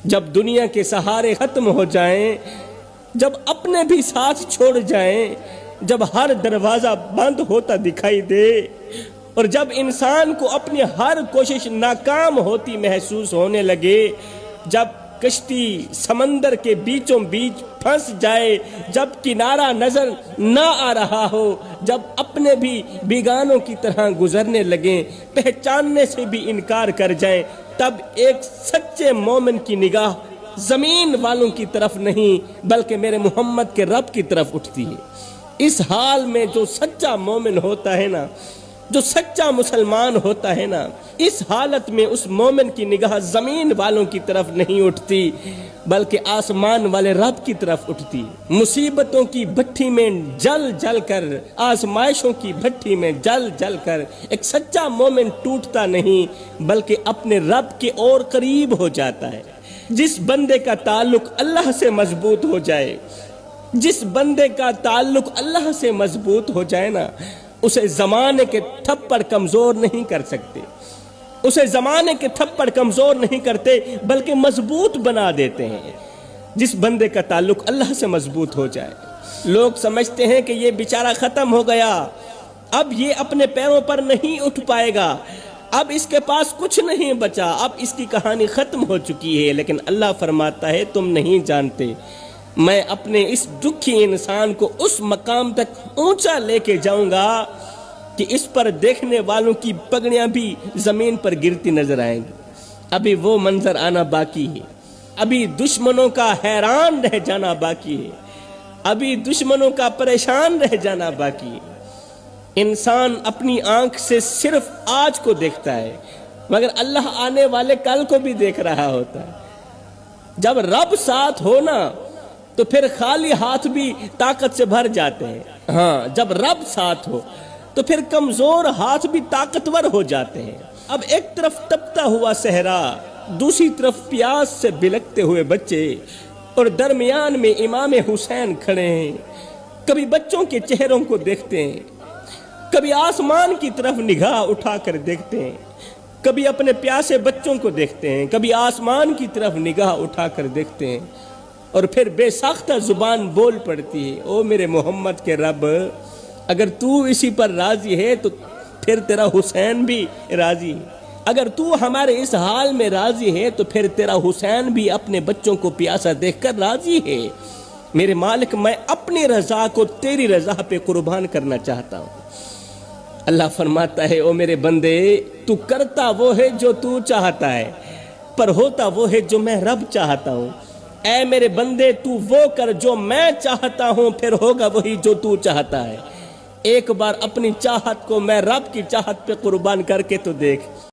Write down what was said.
جب دنیا کے سہارے ختم ہو جائیں، جب اپنے بھی ساتھ چھوڑ جائیں، جب ہر دروازہ بند ہوتا دکھائی دے، اور جب انسان کو اپنی ہر کوشش ناکام ہوتی محسوس ہونے لگے، جب کشتی سمندر کے بیچوں بیچ پھنس جائے، جب کنارہ نظر نہ آ رہا ہو، جب اپنے بھی بیگانوں کی طرح گزرنے لگیں، پہچاننے سے بھی انکار کر جائیں، تب ایک سچے مومن کی نگاہ زمین والوں کی طرف نہیں بلکہ میرے محمد کے رب کی طرف اٹھتی ہے۔ اس حال میں جو سچا مومن ہوتا ہے نا، جو سچا مسلمان ہوتا ہے نا، اس حالت میں اس مومن کی نگاہ زمین والوں کی طرف نہیں اٹھتی بلکہ آسمان والے رب کی طرف اٹھتی۔ مصیبتوں کی بھٹی میں جل جل کر، آزمائشوں کی بھٹی میں جل جل کر ایک سچا مومن ٹوٹتا نہیں بلکہ اپنے رب کے اور قریب ہو جاتا ہے۔ جس بندے کا تعلق اللہ سے مضبوط ہو جائے، جس بندے کا تعلق اللہ سے مضبوط ہو جائے نا، اسے زمانے کے تھپڑ کمزور نہیں کر سکتے، اسے زمانے کے تھپڑ کمزور نہیں کرتے بلکہ مضبوط بنا دیتے ہیں۔ جس بندے کا تعلق اللہ سے مضبوط ہو جائے، لوگ سمجھتے ہیں کہ یہ بیچارہ ختم ہو گیا، اب یہ اپنے پیروں پر نہیں اٹھ پائے گا، اب اس کے پاس کچھ نہیں بچا، اب اس کی کہانی ختم ہو چکی ہے، لیکن اللہ فرماتا ہے تم نہیں جانتے، میں اپنے اس دکھی انسان کو اس مقام تک اونچا لے کے جاؤں گا کہ اس پر دیکھنے والوں کی پگڑیاں بھی زمین پر گرتی نظر آئیں گی۔ ابھی وہ منظر آنا باقی ہے، ابھی دشمنوں کا حیران رہ جانا باقی ہے، ابھی دشمنوں کا پریشان رہ جانا باقی ہے۔ انسان اپنی آنکھ سے صرف آج کو دیکھتا ہے مگر اللہ آنے والے کل کو بھی دیکھ رہا ہوتا ہے۔ جب رب ساتھ ہو نا تو پھر خالی ہاتھ بھی طاقت سے بھر جاتے ہیں، ہاں جب رب ساتھ ہو تو پھر کمزور ہاتھ بھی طاقتور ہو جاتے ہیں۔ اب ایک طرف تپتا ہوا صحرا، دوسری طرف پیاس سے بلکتے ہوئے بچے، اور درمیان میں امام حسین کھڑے ہیں۔ کبھی بچوں کے چہروں کو دیکھتے ہیں، کبھی آسمان کی طرف نگاہ اٹھا کر دیکھتے ہیں، کبھی اپنے پیاسے بچوں کو دیکھتے ہیں، کبھی آسمان کی طرف نگاہ اٹھا کر دیکھتے ہیں، اور پھر بے ساختہ زبان بول پڑتی ہے، او میرے محمد کے رب، اگر تو اسی پر راضی ہے تو پھر تیرا حسین بھی راضی ہے، اگر تو ہمارے اس حال میں راضی ہے تو پھر تیرا حسین بھی اپنے بچوں کو پیاسا دیکھ کر راضی ہے۔ میرے مالک، میں اپنی رضا کو تیری رضا پہ قربان کرنا چاہتا ہوں۔ اللہ فرماتا ہے، او میرے بندے، تو کرتا وہ ہے جو تو چاہتا ہے، پر ہوتا وہ ہے جو میں رب چاہتا ہوں۔ اے میرے بندے، تو وہ کر جو میں چاہتا ہوں، پھر ہوگا وہی جو تو چاہتا ہے۔ ایک بار اپنی چاہت کو میں رب کی چاہت پہ قربان کر کے تو دیکھ۔